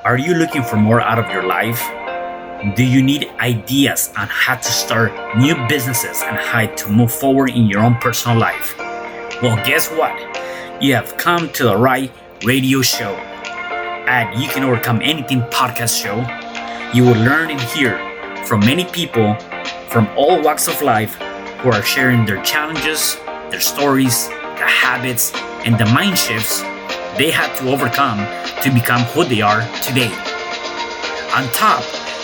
Are you looking for more out of your life? Do you need ideas on how to start new businesses and how to move forward in your own personal life? Well, guess what? You have come to the right radio show. At You Can Overcome Anything podcast show, you will learn and hear from many people from all walks of life who are sharing their challenges, their stories, the habits, and the mind shifts they had to overcome to become who they are today. On top,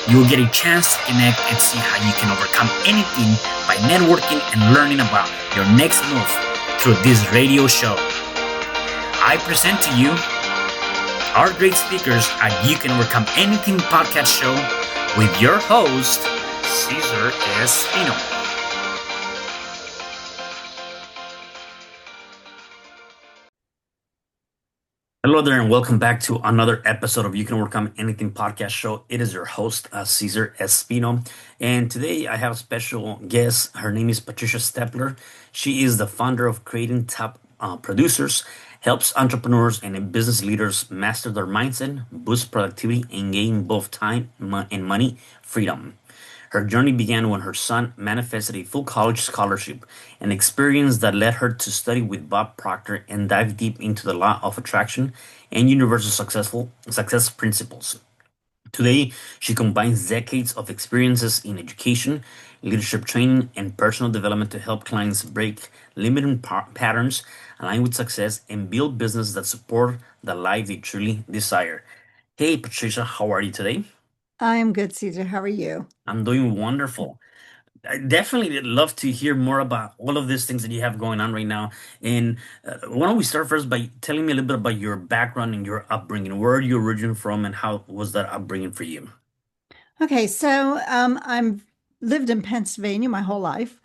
you will get a chance to connect and see how you can overcome anything by networking and learning about your next move through this radio show. I present to you our great speakers at You Can Overcome Anything podcast show with your host, Cesar Espino. Hello there, and welcome back to another episode of You Can Overcome Anything podcast show. It is your host, Cesar Espino, and today I have a special guest. Her name is Patricia Stepler. She is the founder of Creating Top Producers, helps entrepreneurs and business leaders master their mindset, boost productivity, and gain both time and money freedom. Her journey began when her son manifested a full college scholarship, an experience that led her to study with Bob Proctor and dive deep into the law of attraction and universal success principles. Today, she combines decades of experiences in education, leadership training, and personal development to help clients break limiting patterns, align with success, and build businesses that support the life they truly desire. Hey, Patricia, how are you today? I am good, Caesar. How are you? I'm doing wonderful. I definitely would love to hear more about all of these things that you have going on right now. And why don't we start first by telling me a little bit about your background and your upbringing? Where are you originally from, and how was that upbringing for you? Okay, so I'm lived in Pennsylvania my whole life.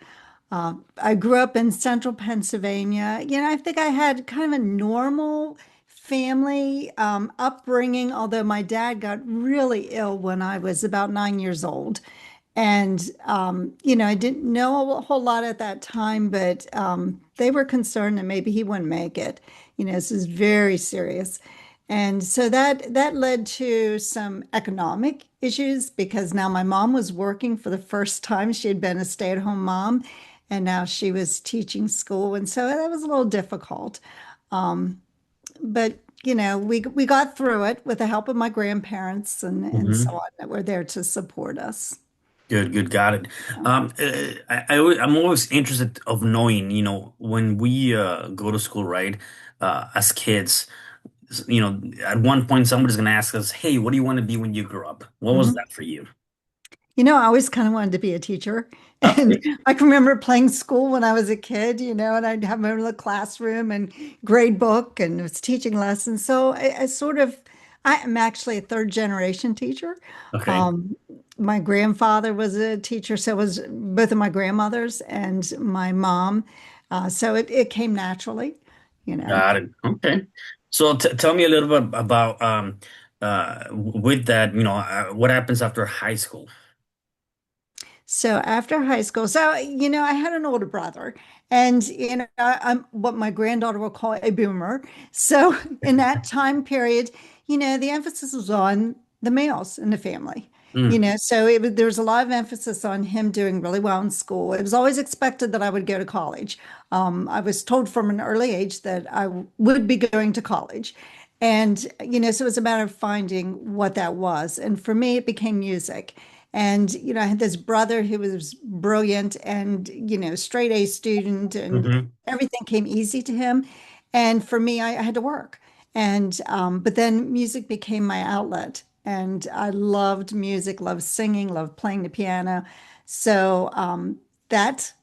I grew up in central Pennsylvania. I think I had kind of a normal family upbringing, although my dad got really ill when I was about 9 years old. And, I didn't know a whole lot at that time, but they were concerned that maybe he wouldn't make it. This is very serious. And so that led to some economic issues because now my mom was working for the first time. She had been a stay-at-home mom, and now she was teaching school, and so that was a little difficult. Um, but we got through it with the help of my grandparents and so Hmm. on that were there to support us. Good, good, got it. I'm always interested of knowing, when we go to school, right? As kids, at one point somebody's gonna ask us, "Hey, what do you want to be when you grow up?" What was Mhm. that for you? I always kind of wanted to be a teacher. And Okay. I can remember playing school when I was a kid, and I'd have my own little classroom and grade book and was teaching lessons. So I am actually a third generation teacher. Okay. Um, my grandfather was a teacher, so was both of my grandmothers and my mom. So it came naturally, you know. Got it. Okay. So tell me a little bit about with that, what happens after high school? So after high school, I had an older brother, and I'm what my granddaughter will call a boomer. So in that time period, the emphasis was on the males in the family. Mm, There was a lot of emphasis on him doing really well in school. It was always expected that I would go to college. I was told from an early age that would be going to college. And, so it was a matter of finding what that was. And for me, it became music. And, I had this brother who was brilliant and, straight A student, and hmm. everything came easy to him. And for me, I had to work. But then music became my outlet. And I loved music, loved singing, loved playing the piano. So that,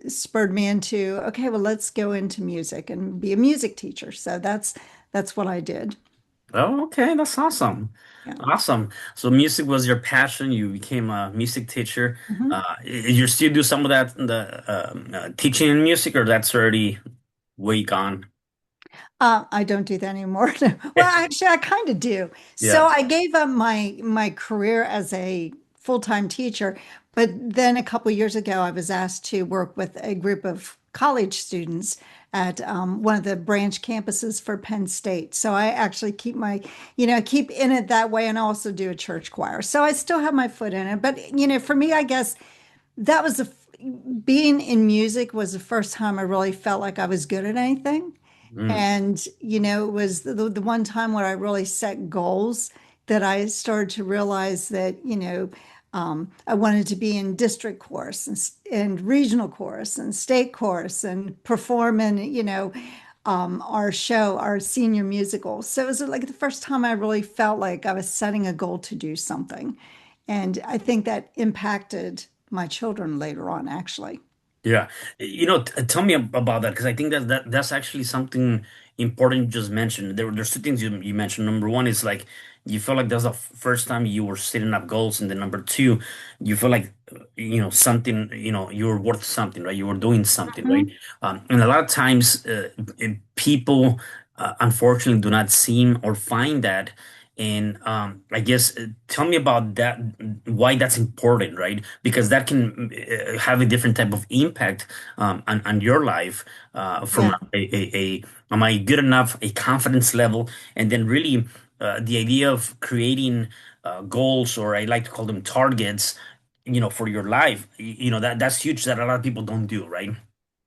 spurred me into, okay, well, let's go into music and be a music teacher. So that's what I did. Oh, okay, that's awesome. Yeah. Awesome. So music was your passion. You became a music teacher. Mhm. You still do some of that, the teaching in music, or that's already way gone? I don't do that anymore. Well, actually, I kind of do. So Yeah. I gave up my career as a full-time teacher, but then a couple years ago, I was asked to work with a group of college students at one of the branch campuses for Penn State. So I actually keep keep in it that way and also do a church choir. So I still have my foot in it. But, for me, I guess that was being in music was the first time I really felt like I was good at anything. Mm, And, it was the one time where I really set goals that I started to realize that, I wanted to be in district chorus and regional chorus and state chorus and perform in, our show, our senior musical. So it was like the first time I really felt like I was setting a goal to do something. And I think that impacted my children later on, actually. yeah. Tell me about that because I think that's actually something important you just mentioned. There's two things you mentioned. Number one is like you feel like that's the first time you were setting up goals, and then number two, you feel like something, you were worth something, right? You were doing something, right? Mhm. And a lot of times, people unfortunately do not seem or find that. And I guess tell me about that, why that's important, right? Because that can have a different type of impact on your life from Yeah. am I good enough, a confidence level, and then really the idea of creating goals, or I like to call them targets, for your life. That's huge that a lot of people don't do, right?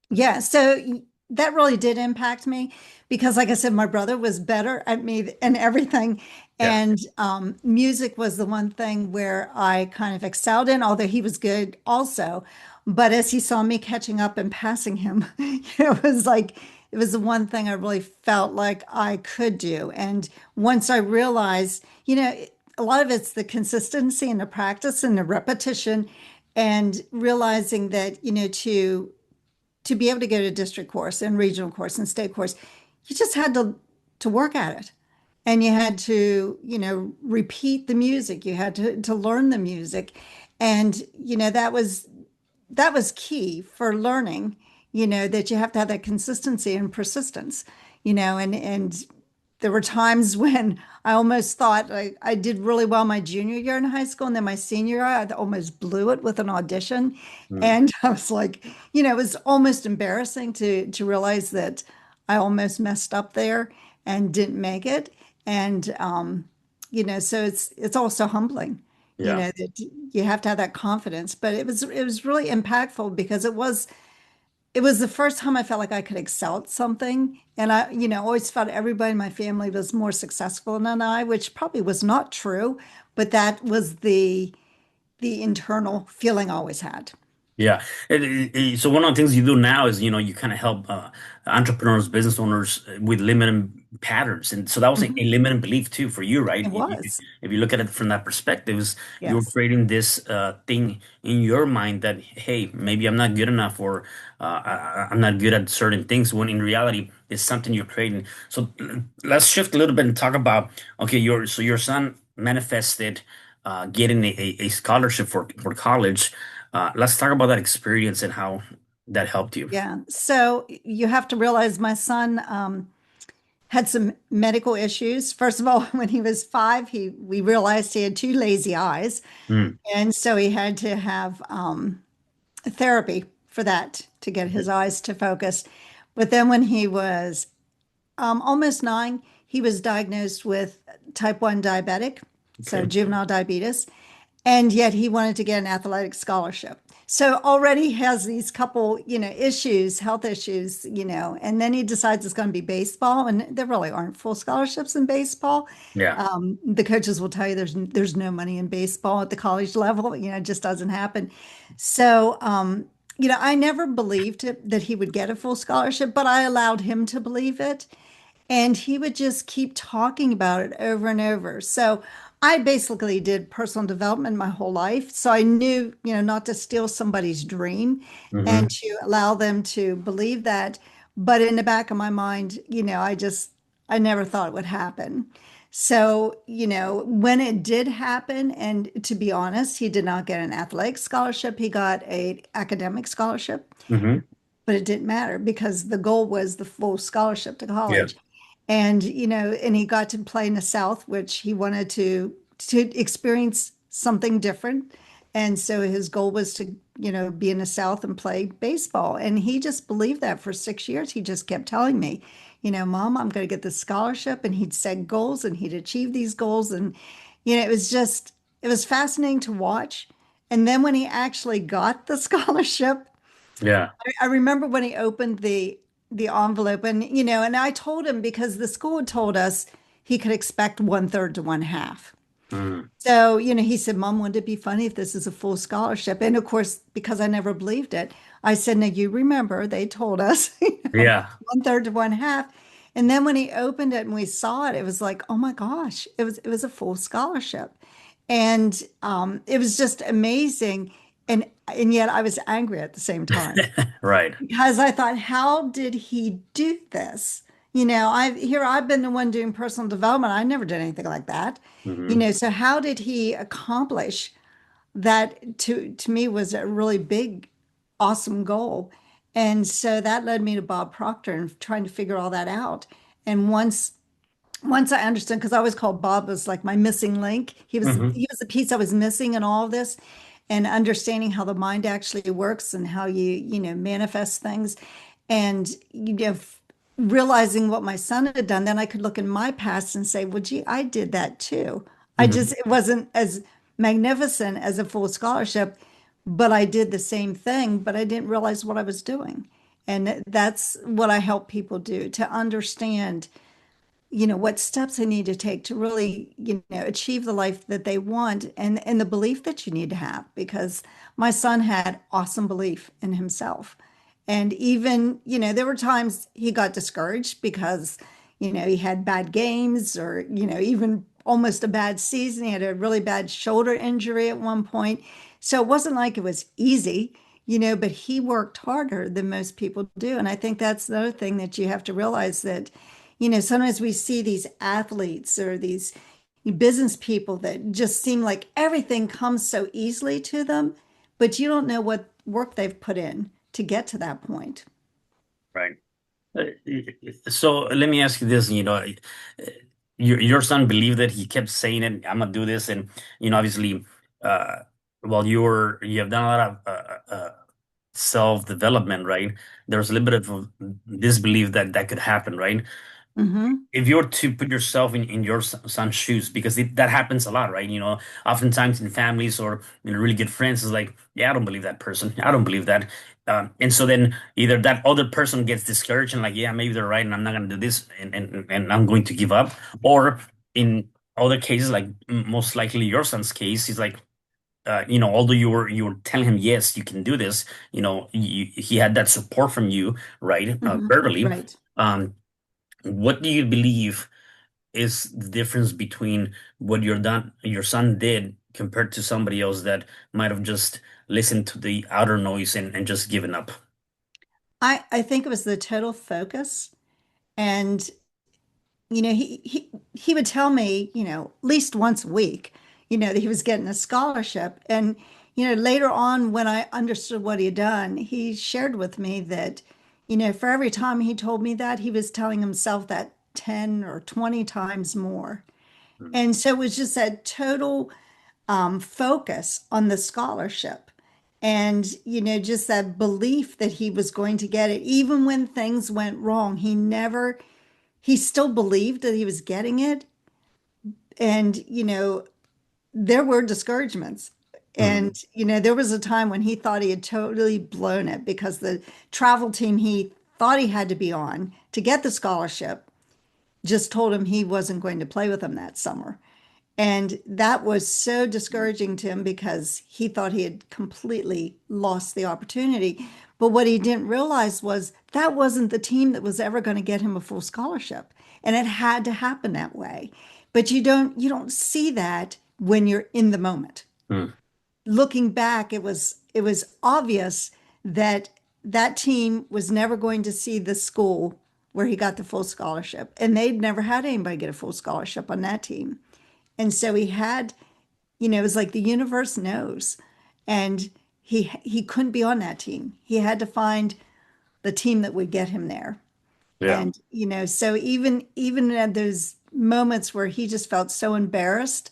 Yeah, so that really did impact me because, like I said, my brother was better at me and everything. Yeah. And music was the one thing where I kind of excelled in, although he was good also. But as he saw me catching up and passing him, it was like, it was the one thing I really felt like I could do. And once I realized, a lot of it's the consistency and the practice and the repetition and realizing that, to be able to go to district course and regional course and state course, you just had to work at it. And you had to, repeat the music. You had to learn the music. And, that was key for learning, that you have to have that consistency and persistence, and there were times when I almost thought I did really well my junior year in high school, and then my senior year, I almost blew it with an audition. Mm. And I was like, it was almost embarrassing to realize that I almost messed up there and didn't make it. And so it's also humbling, Yeah. that you have to have that confidence. But it was really impactful because it was the first time I felt like I could excel at something. And I, always felt everybody in my family was more successful than I, which probably was not true, but that was the internal feeling I always had. Yeah. So one of the things you do now is, you kind of help entrepreneurs, business owners with limiting patterns. And so that was a Mhm. limiting belief too for you, right? It was. If you look at it from that perspective, is you were Yes. creating this thing in your mind that, hey, maybe I'm not good enough, or I'm not good at certain things, when in reality it's something you're creating. So let's shift a little bit and talk about, okay, your son manifested getting a scholarship for college. Let's talk about that experience and how that helped you. Yeah. So you have to realize my son had some medical issues. First of all, when he was 5, we realized he had two lazy eyes. Mm. And so he had to have therapy for that to get his eyes to focus. But then when he was almost 9, he was diagnosed with type 1 diabetic, so Okay. juvenile diabetes, and yet he wanted to get an athletic scholarship. So already has these couple, issues, health issues, and then he decides it's going to be baseball, and there really aren't full scholarships in baseball. Yeah. The coaches will tell you there's no money in baseball at the college level, it just doesn't happen. So, I never believed that he would get a full scholarship, but I allowed him to believe it. And he would just keep talking about it over and over. So I basically did personal development my whole life. So I knew, not to steal somebody's dream and Hmm. to allow them to believe that. But in the back of my mind, I never thought it would happen. So, when it did happen, and to be honest, he did not get an athletic scholarship. He got a academic scholarship, Hmm. but it didn't matter because the goal was the full scholarship to Yeah. college. And and he got to play in the South, which he wanted to experience something different. And so his goal was to, be in the South and play baseball. And he just believed that for 6 years. He just kept telling me, Mom, I'm going to get this scholarship. And he'd set goals and he'd achieve these goals. And, it was fascinating to watch. And then when he actually got the scholarship, Yeah. I remember when he opened the envelope and, and I told him because the school had told us he could expect one third to one half. Mm. So, he said, Mom, wouldn't it be funny if this is a full scholarship? And of course, because I never believed it, I said, now you remember they told us, Yeah. one third to one half. And then when he opened it and we saw it, it was like, oh my gosh, it was a full scholarship. And it was just amazing. And yet I was angry at the same time Right. because I thought, how did he do this? I've been the one doing personal development. I never did anything like that. Hmm. So how did he accomplish that to me was a really big, awesome goal. And so that led me to Bob Proctor and trying to figure all that out. And once I understood, because I always called Bob as like my missing link. Hmm. He was the piece I was missing in all of this, and understanding how the mind actually works and how you manifest things, and realizing what my son had done. Then I could look in my past and say, well, gee, I did that too. Hmm. It wasn't as magnificent as a full scholarship, but I did the same thing, but I didn't realize what I was doing. And that's what I help people do to understand what steps they need to take to really, achieve the life that they want and the belief that you need to have. Because my son had awesome belief in himself. And even, there were times he got discouraged because, he had bad games or, even almost a bad season. He had a really bad shoulder injury at one point. So it wasn't like it was easy, but he worked harder than most people do. And I think that's the other thing that you have to realize that sometimes we see these athletes or these business people that just seem like everything comes so easily to them, but you don't know what work they've put in to get to that point. Right. Uh, So let me ask you this, your son believed that he kept saying it, I'm gonna do this, and obviously, uh, while you have done a lot of self-development, right? There's a little bit of disbelief that that could happen, right? Hmm. If you were to put yourself in your son's shoes, because that happens a lot, right? Oftentimes in families or really good friends, is like, yeah, I don't believe that person. I don't believe that. And so then either that other person gets discouraged and like, yeah, maybe they're right, and I'm not going to do this, and I'm going to give up. Or in other cases, like most likely your son's case, he's like, although you were telling him, yes, you can do this, he had that support from you, right? Hmm. Verbally. Right. Um, what do you believe is the difference between what your son did compared to somebody else that might have just listened to the outer noise and just given up? I think it was the total focus. And he would tell me, at least once a week, that he was getting a scholarship. And, later on when I understood what he had done, he shared with me that, for every time he told me that, he was telling himself that 10 or 20 times more. Mm. And so it was just that total focus on the scholarship. And, just that belief that he was going to get it, even when things went wrong, he still believed that he was getting it. And, there were discouragements. And, Mm. there was a time when he thought he had totally blown it because the travel team he thought he had to be on to get the scholarship just told him he wasn't going to play with them that summer. And that was so discouraging to him because he thought he had completely lost the opportunity. But what he didn't realize was that wasn't the team that was ever going to get him a full scholarship. And it had to happen that way. But you don't see that when you're in the moment. Mm. Looking back, it was obvious that that team was never going to see the school where he got the full scholarship. And they'd never had anybody get a full scholarship on that team. And so he had, it was like the universe knows. And he couldn't be on that team. He had to find the team that would get him there. Yeah. And, so even at those moments where he just felt so embarrassed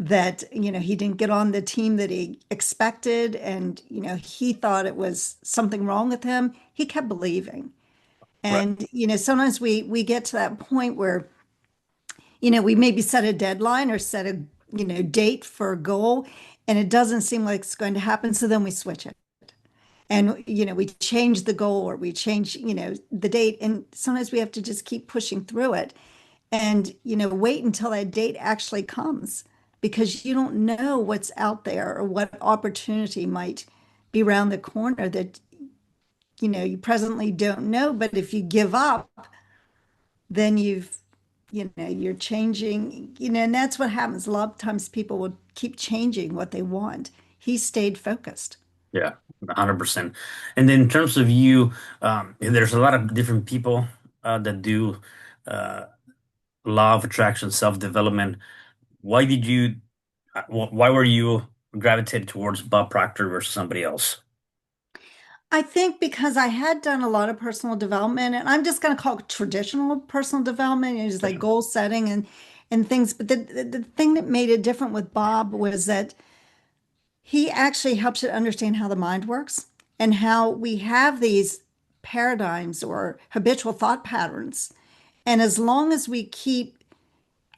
that, he didn't get on the team that he expected, and, he thought it was something wrong with him. He kept believing. Right. And, sometimes we get to that point where, we maybe set a deadline or set a, date for a goal, and it doesn't seem like it's going to happen. So then we switch it. And, we change the goal, or we change, the date. And sometimes we have to just keep pushing through it and, wait until that date actually comes, because you don't know what's out there or what opportunity might be around the corner that, you presently don't know. But if you give up, then you're changing, and that's what happens. A lot of times people will keep changing what they want. He stayed focused. Yeah, 100%. And then in terms of you, there's a lot of different people that do uh, law of attraction, self-development. Why did you, why were you gravitated towards Bob Proctor versus somebody else? I think because I had done a lot of personal development, and I'm just going to call it traditional personal development, it's like goal setting and things. But the thing that made it different with Bob was that he actually helps you to understand how the mind works and how we have these paradigms or habitual thought patterns. And as long as we keep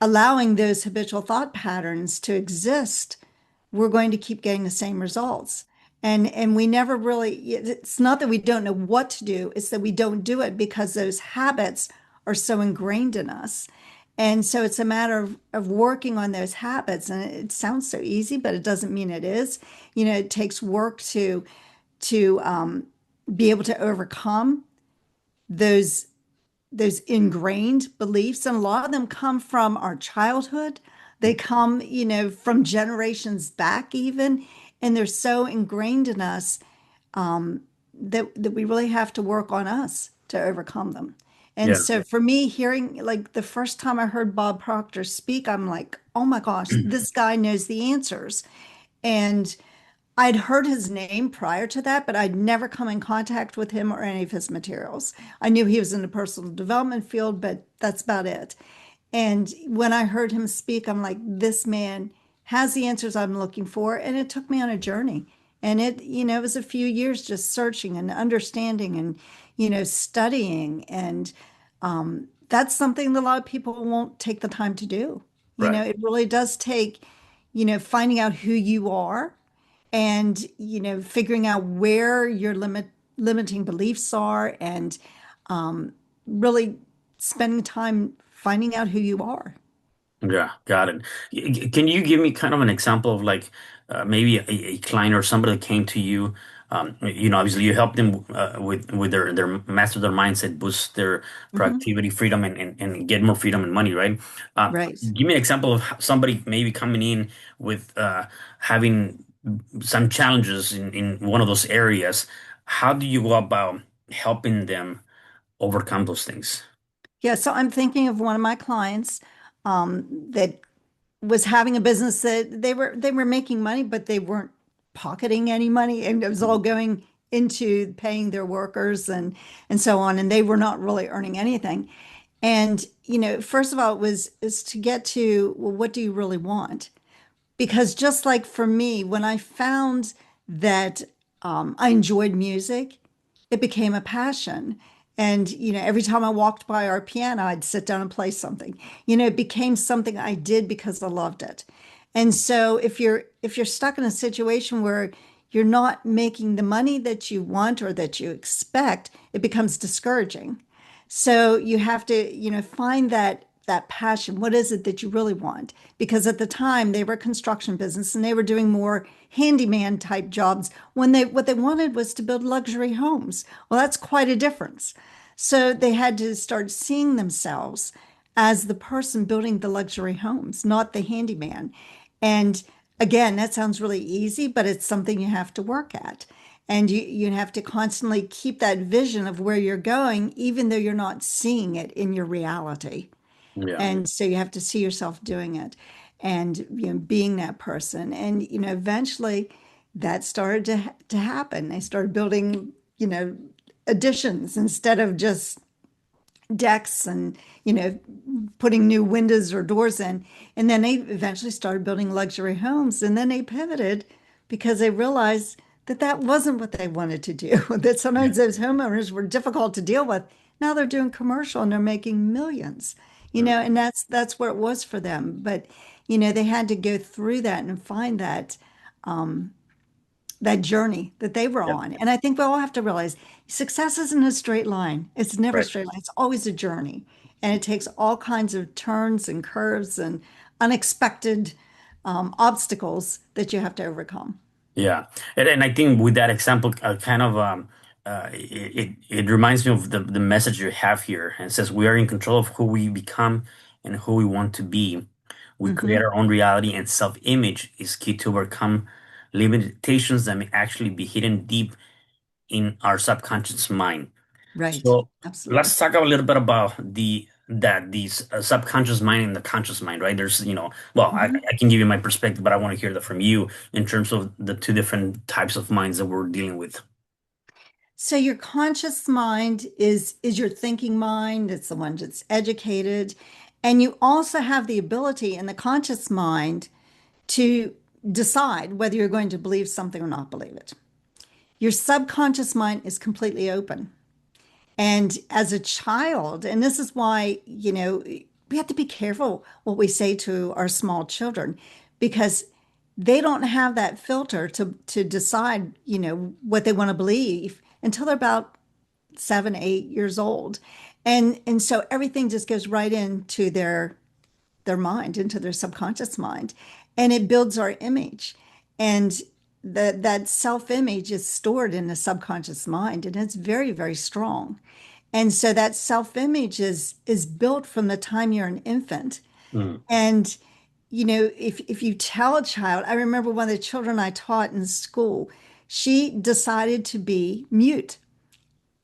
allowing those habitual thought patterns to exist, we're going to keep getting the same results. And we never really, it's not that we don't know what to do, it's that we don't do it because those habits are so ingrained in us. And so it's a matter of working on those habits. And it sounds so easy, but it doesn't mean it is. It takes work to be able to overcome those those ingrained beliefs, and a lot of them come from our childhood. They come, from generations back even, and they're so ingrained in us that we really have to work on us to overcome them. And Yeah. so for me, hearing like the first time I heard Bob Proctor speak, I'm like, oh my gosh, this guy knows the answers. And I'd heard his name prior to that, but I'd never come in contact with him or any of his materials. I knew he was in the personal development field, but that's about it. And when I heard him speak, I'm like, this man has the answers I'm looking for. And it took me on a journey. And it was a few years just searching and understanding and, studying. And that's something that a lot of people won't take the time to do. Right. It really does take, finding out who you are and figuring out where your limiting beliefs are, and really spending time finding out who you are. Yeah, got it. Can you give me kind of an example of like maybe a client or somebody that came to you? Obviously you help them with their master their mindset, boost their Mhm. productivity, freedom, and get more freedom and money, right? Right. Give me an example of somebody maybe coming in with having some challenges in one of those areas. How do you go about helping them overcome those things? Yeah, so I'm thinking of one of my clients that was having a business that they were making money, but they weren't pocketing any money, and it was all going into paying their workers and so on, and they were not really earning anything. And first of all, it was is to get to, well, what do you really want? Because just like for me, when I found that I enjoyed music, it became a passion. And, every time I walked by our piano, I'd sit down and play something. It became something I did because I loved it. And so if you're stuck in a situation where you're not making the money that you want or that you expect, it becomes discouraging. So you have to, find that passion. What is it that you really want? Because at the time they were a construction business and they were doing more handyman type jobs when they what they wanted was to build luxury homes. Well, that's quite a difference. So they had to start seeing themselves as the person building the luxury homes, not the handyman. And again, that sounds really easy, but it's something you have to work at. And you have to constantly keep that vision of where you're going, even though you're not seeing it in your reality. Yeah. And so you have to see yourself doing it and being that person. And eventually that started to happen. They started building, additions instead of just decks and, you know, putting new windows or doors in. And then they eventually started building luxury homes. And then they pivoted because they realized that that wasn't what they wanted to do, that Yeah. sometimes those homeowners were difficult to deal with. Now they're doing commercial and they're making millions, Mm. and that's where it was for them. But, they had to go through that and find that journey that they were Yeah. on. And I think we all have to realize success isn't a straight line. It's never a Right. straight line. It's always a journey. And it takes all kinds of turns and curves and unexpected obstacles that you have to overcome. Yeah, and I think with that example, kind of it reminds me of the message you have here, and it says we are in control of who we become and who we want to be. We create Hmm. our own reality, and self-image is key to overcome limitations that may actually be hidden deep in our subconscious mind. Right. So Absolutely. let's talk a little bit about these subconscious mind and the conscious mind, right? There's, well, Mhm. I can give you my perspective, but I want to hear that from you in terms of the two different types of minds that we're dealing with. So your conscious mind is your thinking mind. It's the one that's educated. And you also have the ability in the conscious mind to decide whether you're going to believe something or not believe it. Your subconscious mind is completely open. And as a child, and this is why, we have to be careful what we say to our small children because they don't have that filter to decide, what they want to believe until they're about 7, 8 years old. And so everything just goes right into their mind, into their subconscious mind, and it builds our image. And that self-image is stored in the subconscious mind, and it's very, very strong. And so that self-image is built from the time you're an infant. Mm. And if you tell a child, I remember one of the children I taught in school, she decided to be mute.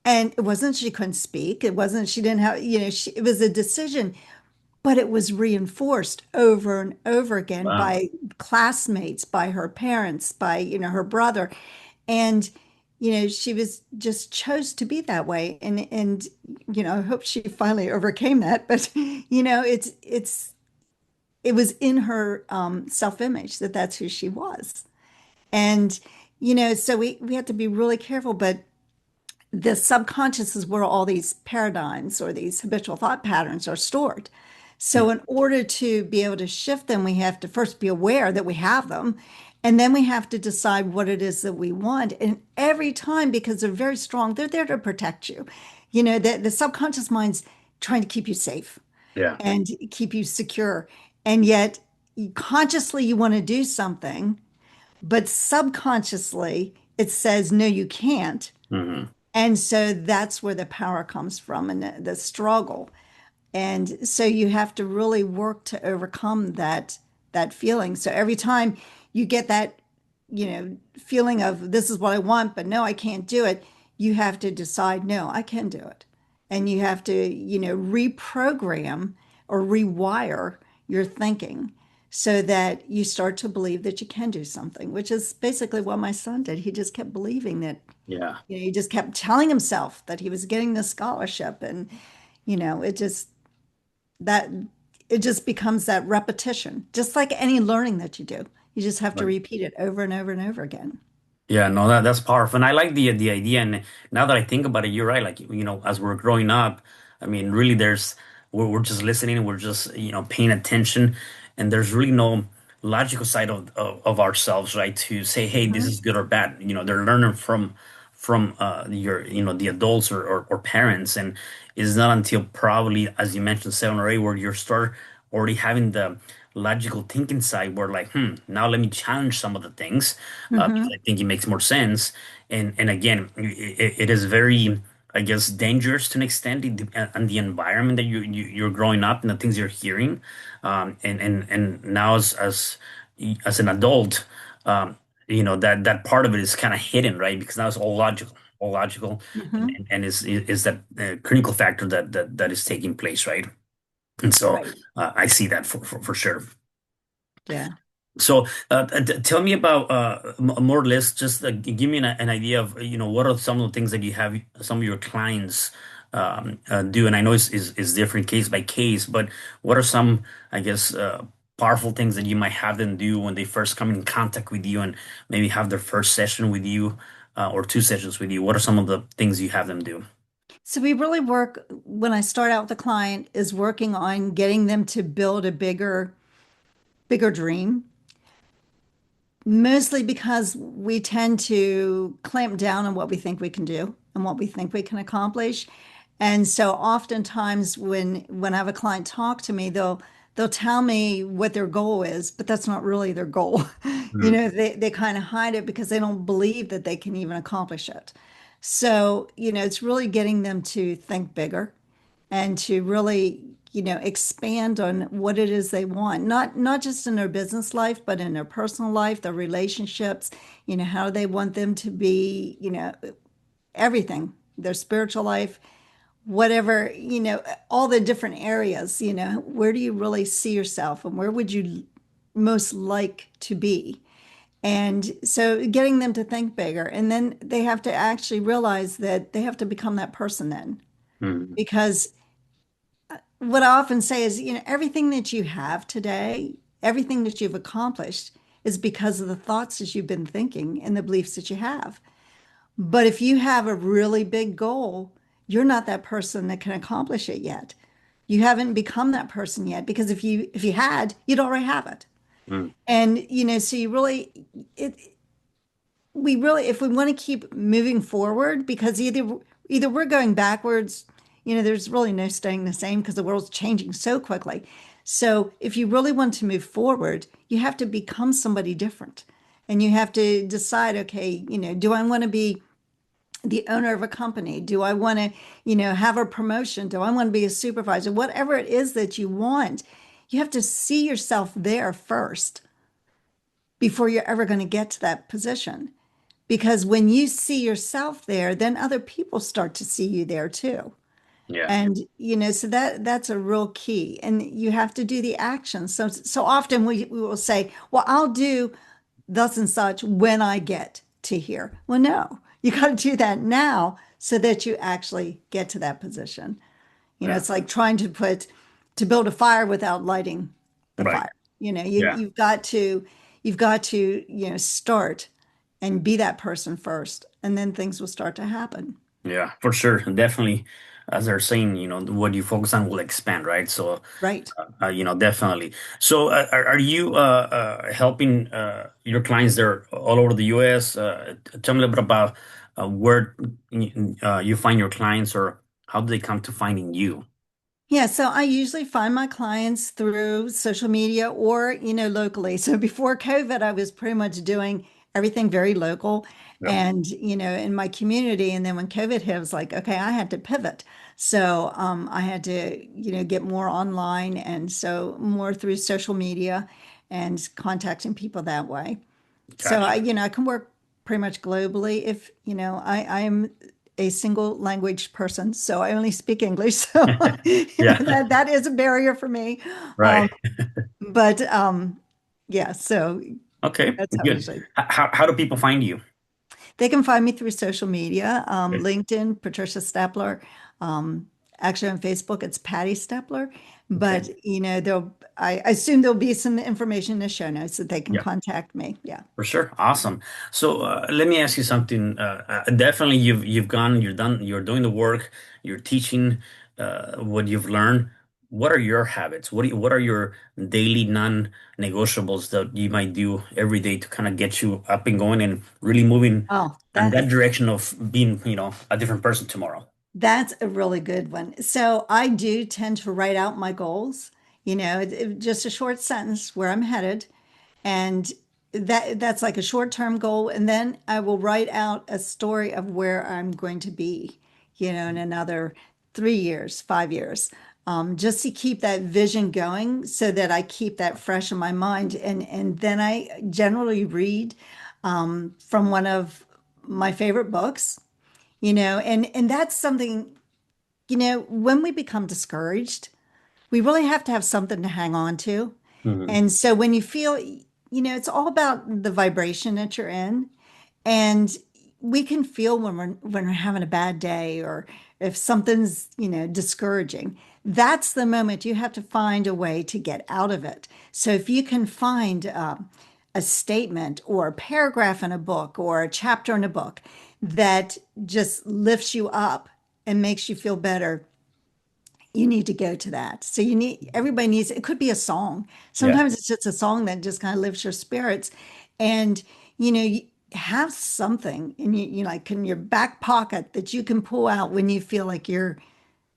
And it wasn't she couldn't speak. It wasn't she didn't have, it was a decision, but it was reinforced over and over again Wow. by classmates, by her parents, by, her brother. And, she was just chose to be that way. And, I hope she finally overcame that. But, it was in her self-image that that's who she was. And, so we have to be really careful. But the subconscious is where all these paradigms or these habitual thought patterns are stored. So, Mm. in order to be able to shift them, we have to first be aware that we have them. And then we have to decide what it is that we want. And every time, because they're very strong, they're there to protect you. The subconscious mind's trying to keep you safe Yeah. and keep you secure. And yet, consciously, you want to do something, but subconsciously, it says, no, you can't. Hmm. And so that's where the power comes from and the struggle. And so you have to really work to overcome that feeling. So every time you get that, feeling of this is what I want, but no, I can't do it, you have to decide, no, I can do it. And you have to, reprogram or rewire your thinking so that you start to believe that you can do something, which is basically what my son did. He just kept believing that, Yeah. he just kept telling himself that he was getting the scholarship. And, it just, that it just becomes that repetition, just like any learning that you do. You just have to Right. repeat it over and over and over again. Yeah, no, that's powerful, and I like the idea. And now that I think about it, you're right. Like, as we're growing up, I mean, really, we're just listening, we're just paying attention, and there's really no logical side of ourselves, right? To say, hey, this Mhm. is good or bad. They're learning from your the adults or parents, and it's not until probably, as you mentioned, 7 or 8, where you start already having the logical thinking side, where like, now let me challenge some of the things because Mhm. I think it makes more sense. And again, it is very, I guess, dangerous to an extent and the environment that you're growing up and the things you're hearing. And now as an adult, that part of it is kind of hidden, right? Because now it's all logical, Mhm. and is that critical factor that is taking place, right? And so Right. I see that for sure. Yeah. So, tell me about more or less. Just give me an idea of what are some of the things that you have some of your clients do? And I know it's different case by case, but what are some, I guess, powerful things that you might have them do when they first come in contact with you and maybe have their first session with you, or two sessions with you? What are some of the things you have them do? So we really work when I start out with a client is working on getting them to build a bigger dream. Mostly because we tend to clamp down on what we think we can do and what we think we can accomplish. And so oftentimes when I have a client talk to me, they'll tell me what their goal is, but that's not really their goal. You Mm, know, they kind of hide it because they don't believe that they can even accomplish it. So, you know, it's really getting them to think bigger and to really, you know, expand on what it is they want, not just in their business life, but in their personal life, their relationships, you know, how they want them to be, you know, everything, their spiritual life, whatever, you know, all the different areas, you know, where do you really see yourself and where would you most like to be? And so getting them to think bigger, and then they have to actually realize that they have to become that person then. mm, Because what I often say is, you know, everything that you have today, everything that you've accomplished is because of the thoughts that you've been thinking and the beliefs that you have. But if you have a really big goal, you're not that person that can accomplish it yet. You haven't become that person yet because if you had, you'd already have it. mm. And you know, so you really it we really if we want to keep moving forward because either we're going backwards, you know, there's really no staying the same because the world's changing so quickly. So if you really want to move forward, you have to become somebody different. And you have to decide, okay, you know, do I want to be the owner of a company? Do I want to, you know, have a promotion? Do I want to be a supervisor? Whatever it is that you want, you have to see yourself there first before you're ever going to get to that position. Because when you see yourself there, then other people start to see you there too. Yeah. And you know, so that's a real key. And you have to do the action. So often we will say, well, I'll do thus and such when I get to here. Well, no, you got to do that now so that you actually get to that position. You know, Yeah. it's like trying to build a fire without lighting the Right. fire. You know, Yeah. you've got to, you know, start and be that person first, and then things will start to happen. Yeah, for sure. Definitely, as they're saying, what you focus on will expand, right? So, Right. definitely. So, are you helping your clients there all over the U.S.? Tell me a little bit about where you find your clients, or how do they come to finding you? Yeah, so I usually find my clients through social media or, you know, locally. So before COVID, I was pretty much doing everything very local Yeah. and, you know, in my community. And then when COVID hit, I was like, okay, I had to pivot. So I had to, you know, get more online and so more through social media and contacting people that way. So Gotcha. you know, I can work pretty much globally if, you know, I am a single language person, so I only speak English. So, you know, Yeah. that is a barrier for me. Right. Um, but yeah, so Okay. that's how I Good. usually How do people find you? they can find me through social media, Okay. LinkedIn, Patricia Stepler. Um, actually on Facebook, it's Patty Stepler. Okay. But you know, I assume there'll be some information in the show notes that they can Yeah. contact me. Yeah. For sure. Awesome. So let me ask you something. Definitely you've gone, you're done, you're doing the work, you're teaching what you've learned. What are your habits? What are your daily non-negotiables that you might do every day to kind of get you up and going and really moving Oh, in that direction of being, a different person tomorrow? that's a really good one. So I do tend to write out my goals, you know, just a short sentence where I'm headed. And that's like a short-term goal. And then I will write out a story of where I'm going to be, you know, in another 3 years, 5 years, just to keep that vision going so that I keep that fresh in my mind. And then I generally read from one of my favorite books, you know, and that's something, you know, when we become discouraged, we really have to have something to hang on to. Hmm. And so when you feel, you know, it's all about the vibration that you're in. And we can feel when we're having a bad day or if something's, discouraging, that's the moment you have to find a way to get out of it. So if you can find a statement or a paragraph in a book or a chapter in a book that just lifts you up and makes you feel better, you need to go to that. So everybody needs, it could be a song. Yeah. Sometimes it's just a song that just kind of lifts your spirits. And, you have something like in your back pocket that you can pull out when you feel like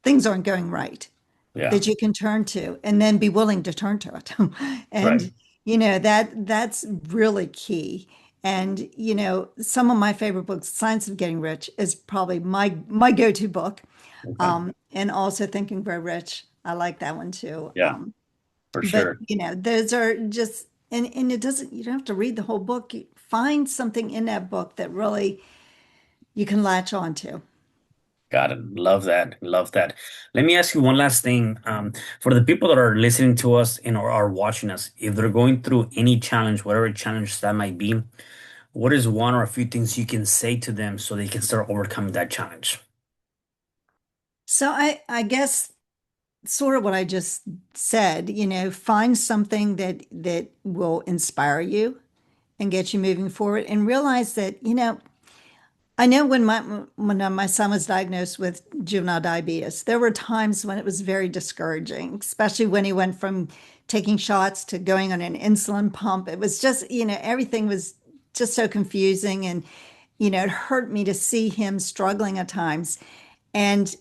things aren't going right, Yeah. that you can turn to and then be willing to turn to it. Right. And, that's really key. And, some of my favorite books, Science of Getting Rich is probably my go-to book. Okay. And also Think and Grow Rich. I like that one too. Yeah, for But sure. those are just, and it doesn't, you don't have to read the whole book. You find something in that book that really you can latch on to. Got it. Love that. Love that. Let me ask you one last thing. For the people that are listening to us and or are watching us, if they're going through any challenge, whatever challenge that might be, what is one or a few things you can say to them so they can start overcoming that challenge? So I guess sort of what I just said, find something that will inspire you and get you moving forward and realize that, I know when my son was diagnosed with juvenile diabetes, there were times when it was very discouraging, especially when he went from taking shots to going on an insulin pump. It was just, everything was just so confusing, and it hurt me to see him struggling at times. And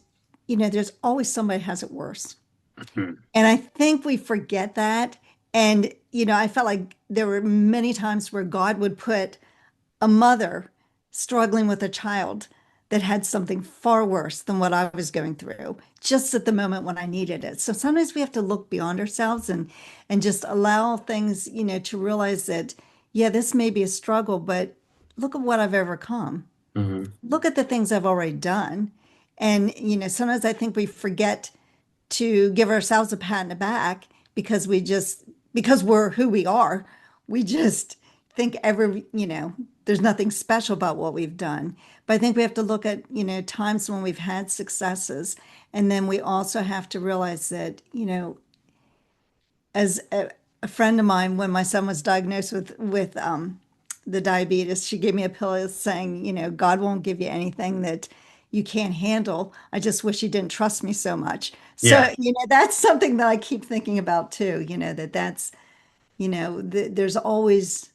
there's always somebody who has it worse. Mhm. And I think we forget that. And I felt like there were many times where God would put a mother struggling with a child that had something far worse than what I was going through, just at the moment when I needed it. So sometimes we have to look beyond ourselves and just allow things, to realize that, yeah, this may be a struggle, but look at what I've overcome. Mhm. Look at the things I've already done. And, sometimes I think we forget to give ourselves a pat in the back because because we're who we are. We just think there's nothing special about what we've done. But I think we have to look at, times when we've had successes. And then we also have to realize that, as a friend of mine, when my son was diagnosed with the diabetes, she gave me a pill saying, God won't give you anything that you can't handle. I just wish you didn't trust me so much. Yeah. So, that's something that I keep thinking about too, there's always,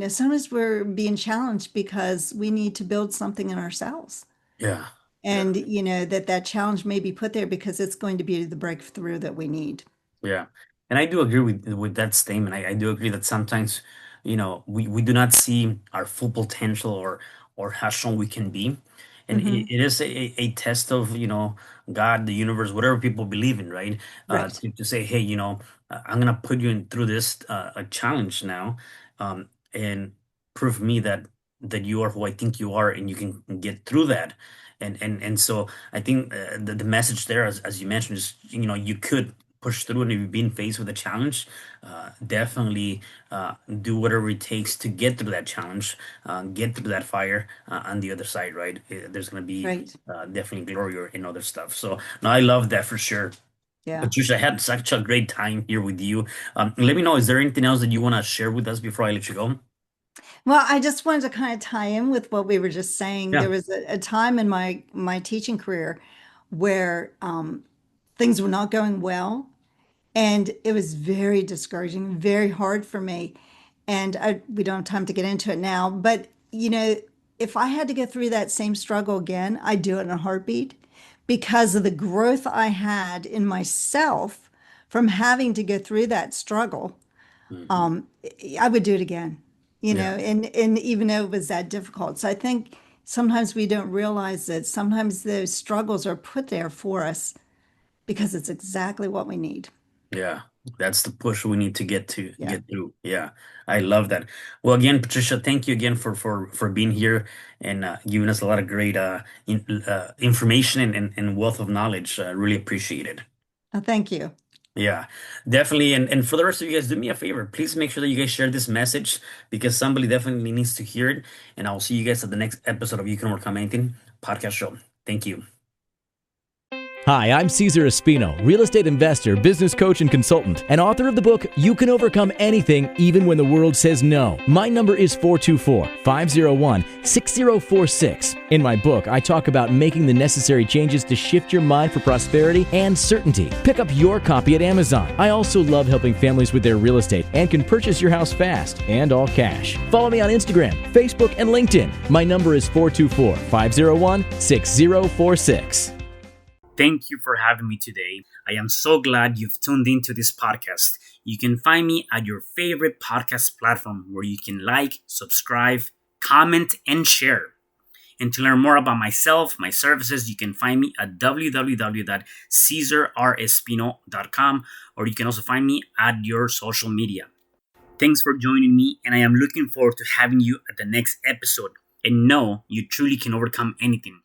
sometimes we're being challenged because we need to build something in ourselves. Yeah. Yeah. And, that challenge may be put there because it's going to be the breakthrough that we need. Yeah. And I do agree with that statement. I do agree that sometimes, we do not see our full potential or how strong we can be. And Hmm. it is a test of, God, the universe, whatever people believe in, right? Right. To say, hey, I'm gonna put you in through this a challenge now, and prove me that you are who I think you are, and you can get through that. And so I think the message there, as you mentioned, is you could push through, and if you've been faced with a challenge, definitely do whatever it takes to get through that challenge, get through that fire on the other side, right? There's going to be Right. definitely glory and other stuff. So, no, I love that for sure. Yeah. Patricia, I had such a great time here with you. Let me know, is there anything else that you want to share with us before I let you go? Well, I just wanted to kind of tie in with what we were just saying. Yeah. There was a time in my teaching career where things were not going well, and it was very discouraging, very hard for me. And we don't have time to get into it now, but if I had to go through that same struggle again, I'd do it in a heartbeat because of the growth I had in myself from having to go through that struggle. Hmm. I would do it again, Yeah. and even though it was that difficult. So I think sometimes we don't realize that sometimes those struggles are put there for us because it's exactly what we need. Yeah, that's the push we need to Yeah. get through. Yeah, I love that. Well, again, Patricia, thank you again for being here and giving us a lot of great information and wealth of knowledge. Really appreciate it. Thank you. Yeah, definitely. And for the rest of you guys, do me a favor. Please make sure that you guys share this message because somebody definitely needs to hear it. And I'll see you guys at the next episode of You Can Overcome Anything podcast show. Thank you. Hi, I'm Cesar Espino, real estate investor, business coach, and consultant, and author of the book, You Can Overcome Anything Even When the World Says No. My number is 424-501-6046. In my book, I talk about making the necessary changes to shift your mind for prosperity and certainty. Pick up your copy at Amazon. I also love helping families with their real estate and can purchase your house fast and all cash. Follow me on Instagram, Facebook, and LinkedIn. My number is 424-501-6046. Thank you for having me today. I am so glad you've tuned into this podcast. You can find me at your favorite podcast platform where you can like, subscribe, comment, and share. And to learn more about myself, my services, you can find me at www.cesarrespino.com, or you can also find me at your social media. Thanks for joining me, and I am looking forward to having you at the next episode. And know you truly can overcome anything.